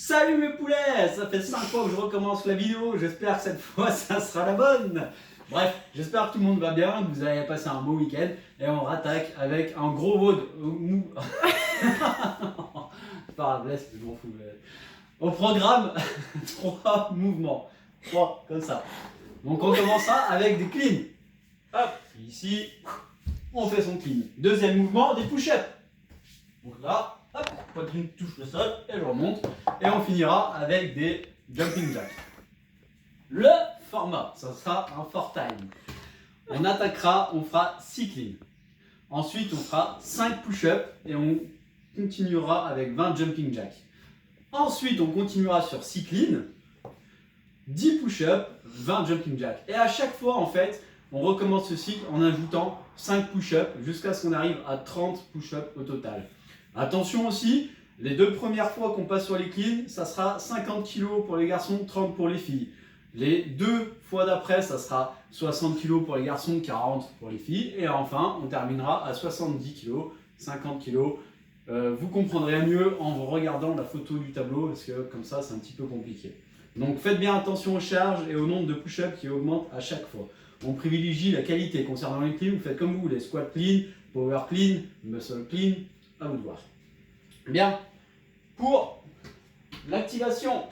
Salut mes poulets, ça fait 5 fois que je recommence la vidéo, j'espère que cette fois ça sera la bonne. Bref, j'espère que tout le monde va bien, que vous avez passé un beau week-end et on rattaque avec un gros WOD. C'est pas grave, laisse, je m'en fous. Au programme, 3 mouvements. 3, comme ça. Donc on commencera avec des cleans. Hop, ici, on fait son clean. Deuxième mouvement, des push-ups. Donc là, hop, poitrine touche le sol et je remonte. Et on finira avec des jumping jacks. Le format, ça sera un 4-time. On attaquera, on fera 6 cleans. Ensuite, on fera 5 push-ups et on continuera avec 20 jumping jacks. Ensuite, on continuera sur 6 cleans, 10 push-ups, 20 jumping jacks. Et à chaque fois, en fait, on recommence ce cycle en ajoutant 5 push-ups jusqu'à ce qu'on arrive à 30 push-ups au total. Attention aussi, les 2 premières fois qu'on passe sur les cleans, ça sera 50 kg pour les garçons, 30 pour les filles. Les 2 fois d'après, ça sera 60 kg pour les garçons, 40 pour les filles. Et enfin, on terminera à 70 kg, 50 kg. Vous comprendrez mieux en regardant la photo du tableau, parce que comme ça, c'est un petit peu compliqué. Donc faites bien attention aux charges et au nombre de push-ups qui augmentent à chaque fois. On privilégie la qualité. Concernant les cleans, vous faites comme vous voulez. Squat clean, power clean, muscle clean, à vous de voir. Bien, pour l'activation,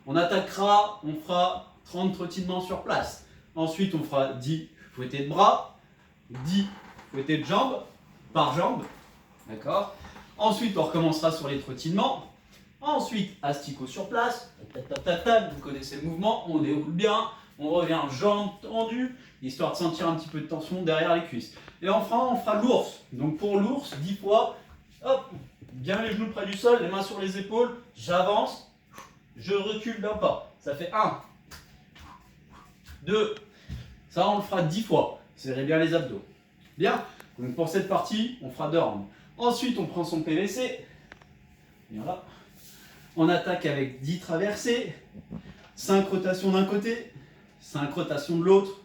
on attaquera, on fera 30 trottinements sur place. Ensuite, on fera 10 fouettés de bras, 10 fouettés de jambes, par jambe. D'accord. Ensuite, on recommencera sur les trottinements. Ensuite, asticot sur place. Vous connaissez le mouvement, on déroule bien. On revient jambes tendues, histoire de sentir un petit peu de tension derrière les cuisses. Et enfin, on fera l'ours. Donc pour l'ours, 10 fois, hop, bien les genoux près du sol, les mains sur les épaules, j'avance, je recule d'un pas. Ça fait 1, 2, ça on le fera 10 fois. Serrez bien les abdos. Bien, donc pour cette partie, on fera 2 rounds. Ensuite, on prend son PVC. Voilà. On attaque avec 10 traversées, 5 rotations d'un côté, 5 rotations de l'autre.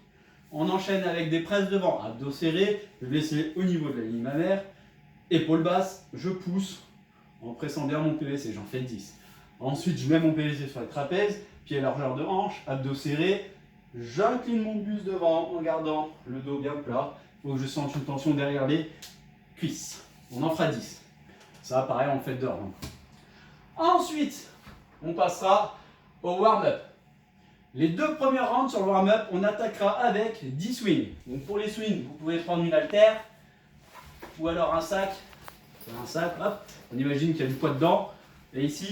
On enchaîne avec des presses devant, abdos serrés, je vais laisser au niveau de la ligne mammaire. Épaules basses, je pousse en pressant bien mon PVC, j'en fais 10. Ensuite, je mets mon PVC sur les trapèzes, pieds largeur de hanche, abdos serrés. J'incline mon buste devant en gardant le dos bien plat. Il faut que je sente une tension derrière les cuisses. On en fera 10. Ça, pareil, on fait 2 rounds. Ensuite, on passera au warm-up. Les 2 premières rounds sur le warm-up, on attaquera avec 10 swings. Donc pour les swings, vous pouvez prendre une haltère ou alors un sac. C'est un sac, hop. On imagine qu'il y a une poids dedans. Et ici,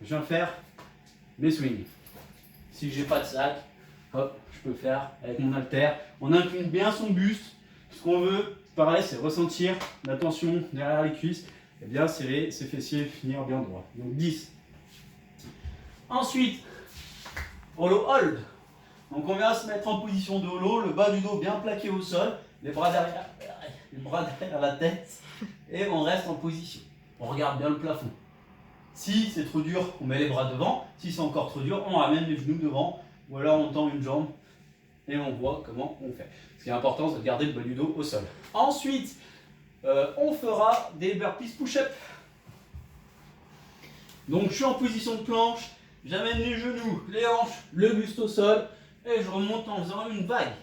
je viens faire mes swings. Si je n'ai pas de sac, hop, je peux faire avec mon haltère. On incline bien son buste. Ce qu'on veut, pareil, c'est ressentir la tension derrière les cuisses et bien serrer ses fessiers, finir bien droit. Donc 10. Ensuite, holo hold. Donc on vient se mettre en position de holo, le bas du dos bien plaqué au sol, les bras derrière la tête et on reste en position. On regarde bien le plafond. Si c'est trop dur, on met les bras devant. Si c'est encore trop dur, on ramène les genoux devant ou alors on tend une jambe et on voit comment on fait. Ce qui est important, c'est de garder le bas du dos au sol. Ensuite, on fera des burpees push-up. Donc je suis en position de planche, j'amène les genoux, les hanches, le buste au sol et je remonte en faisant une vague.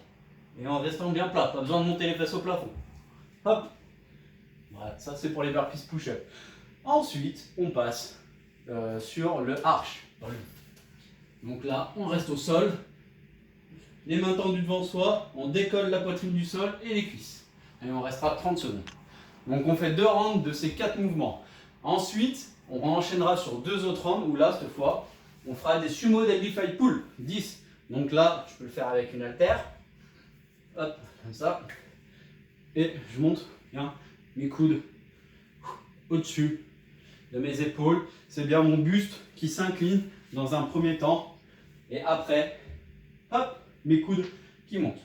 Et en restant bien plat, pas besoin de monter les fesses au plafond. Hop. Voilà, ça c'est pour les burpees push-up. Ensuite, on passe sur le arch. Donc là, on reste au sol, les mains tendues devant soi, on décolle la poitrine du sol et les cuisses. Et on restera 30 secondes. Donc on fait 2 rounds de ces 4 mouvements. Ensuite, on enchaînera sur 2 autres rounds où là, cette fois, on fera des sumo deadlift pull, 10. Donc là, je peux le faire avec une haltère. Hop, comme ça. Et je monte bien mes coudes au-dessus de mes épaules. C'est bien mon buste qui s'incline dans un premier temps. Et après, hop, mes coudes qui montent.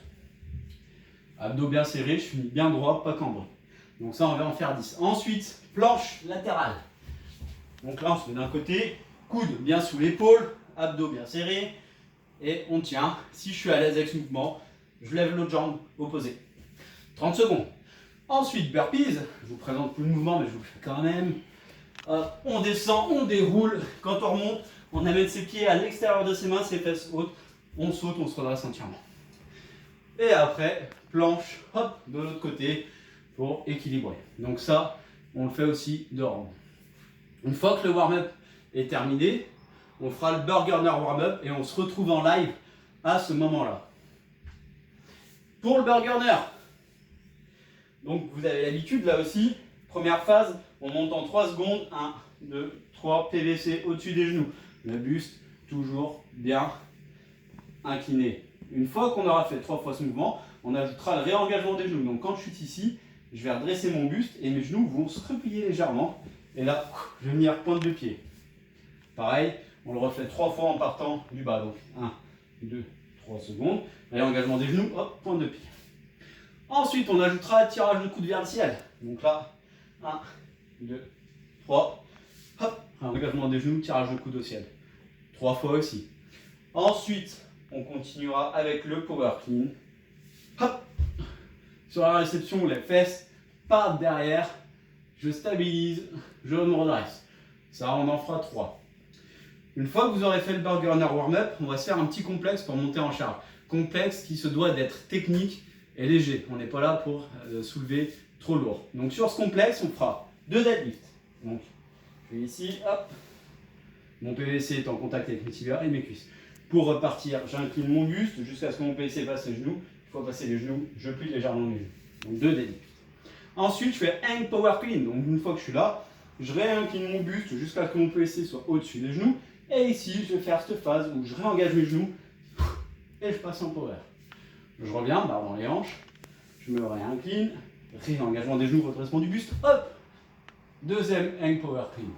Abdos bien serrés, je finis bien droit, pas cambré. Donc ça, on va en faire 10. Ensuite, planche latérale. Donc là, on se met d'un côté, coude bien sous l'épaule, abdos bien serrés. Et on tient. Si je suis à l'aise avec ce mouvement, je lève l'autre jambe opposée. 30 secondes. Ensuite, burpees. Je vous présente plus le mouvement, mais je vous le fais quand même. Hop, on descend, on déroule. Quand on remonte, on amène ses pieds à l'extérieur de ses mains, ses fesses hautes. On saute, on se redresse entièrement. Et après, planche, hop, de l'autre côté pour équilibrer. Donc ça, on le fait aussi de rang. Une fois que le warm-up est terminé, on fera le burger warm-up et on se retrouve en live à ce moment-là. Pour le burger, donc vous avez l'habitude là aussi, première phase, on monte en 3 secondes, 1, 2, 3, PVC au-dessus des genoux. Le buste toujours bien incliné. Une fois qu'on aura fait 3 fois ce mouvement, on ajoutera le réengagement des genoux. Donc quand je suis ici, je vais redresser mon buste et mes genoux vont se replier légèrement. Et là, je vais venir pointe de pied. Pareil, on le refait 3 fois en partant du bas. Donc 1, 2, 3 secondes. Réengagement des genoux, hop, pointe de pied. Ensuite, on ajoutera tirage de coude vers le ciel. Donc là, 1, 2, 3, hop, réengagement des genoux, tirage de coude au ciel. 3 fois aussi. Ensuite, on continuera avec le power clean. Hop. Sur la réception, les fesses partent derrière. Je stabilise, je me redresse. Ça, on en fera 3. Une fois que vous aurez fait le burger warm-up, on va se faire un petit complexe pour monter en charge. Complexe qui se doit d'être technique et léger. On n'est pas là pour soulever trop lourd. Donc sur ce complexe, on fera 2 deadlifts. Donc, je vais ici, hop. Mon PVC est en contact avec mes tibias et mes cuisses. Pour repartir, j'incline mon buste jusqu'à ce que mon PVC passe les genoux. Une fois passer les genoux, je plie légèrement les genoux. Donc 2 deadlifts. Ensuite, je fais hang power clean. Donc une fois que je suis là, je réincline mon buste jusqu'à ce que mon PVC soit au-dessus des genoux. Et ici, je vais faire cette phase où je réengage mes genoux et je passe en power. Je reviens, barre dans les hanches, je me réincline, réengagement des genoux, redressement du buste, hop. Deuxième hang power clean.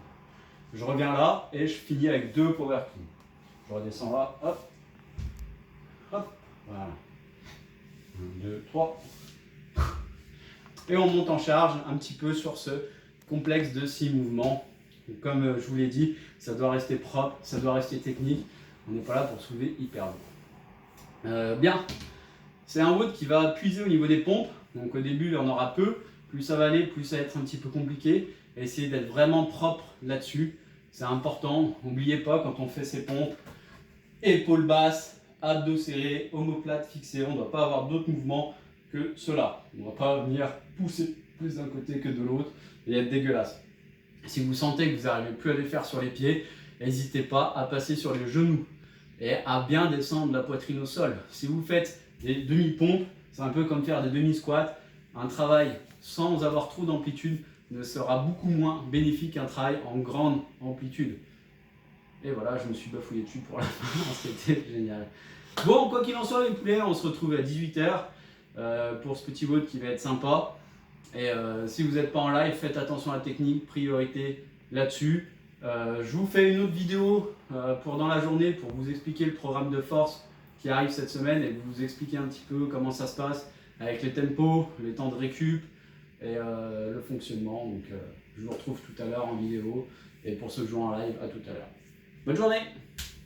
Je reviens là et je finis avec 2 power clean. Je redescends là, hop, hop, voilà. 1, 2, 3. Et on monte en charge un petit peu sur ce complexe de 6 mouvements. Donc, comme je vous l'ai dit, ça doit rester propre, ça doit rester technique. On n'est pas là pour soulever hyper lourd. Bien, c'est un WOD qui va puiser au niveau des pompes. Donc au début, il y en aura peu. Plus ça va aller, plus ça va être un petit peu compliqué. Essayez d'être vraiment propre là-dessus. C'est important. N'oubliez pas, quand on fait ces pompes, épaules basses, abdos serrés, omoplate fixée, on ne doit pas avoir d'autres mouvements que cela. On ne va pas venir pousser plus d'un côté que de l'autre et être dégueulasse. Si vous sentez que vous n'arrivez plus à les faire sur les pieds, n'hésitez pas à passer sur les genoux et à bien descendre la poitrine au sol. Si vous faites des demi-pompes, c'est un peu comme faire des demi-squats. Un travail sans avoir trop d'amplitude ne sera beaucoup moins bénéfique qu'un travail en grande amplitude. Et voilà, je me suis bafouillé dessus pour la fin, c'était génial. Bon, quoi qu'il en soit, les poulets, on se retrouve à 18 h pour ce petit WOD qui va être sympa. Et si vous n'êtes pas en live, faites attention à la technique, priorité là-dessus. Je vous fais une autre vidéo pour dans la journée pour vous expliquer le programme de force qui arrive cette semaine et vous expliquer un petit peu comment ça se passe avec les tempos, les temps de récup et le fonctionnement. Donc je vous retrouve tout à l'heure en vidéo et pour ceux qui jouent en live, à tout à l'heure. Bonne journée!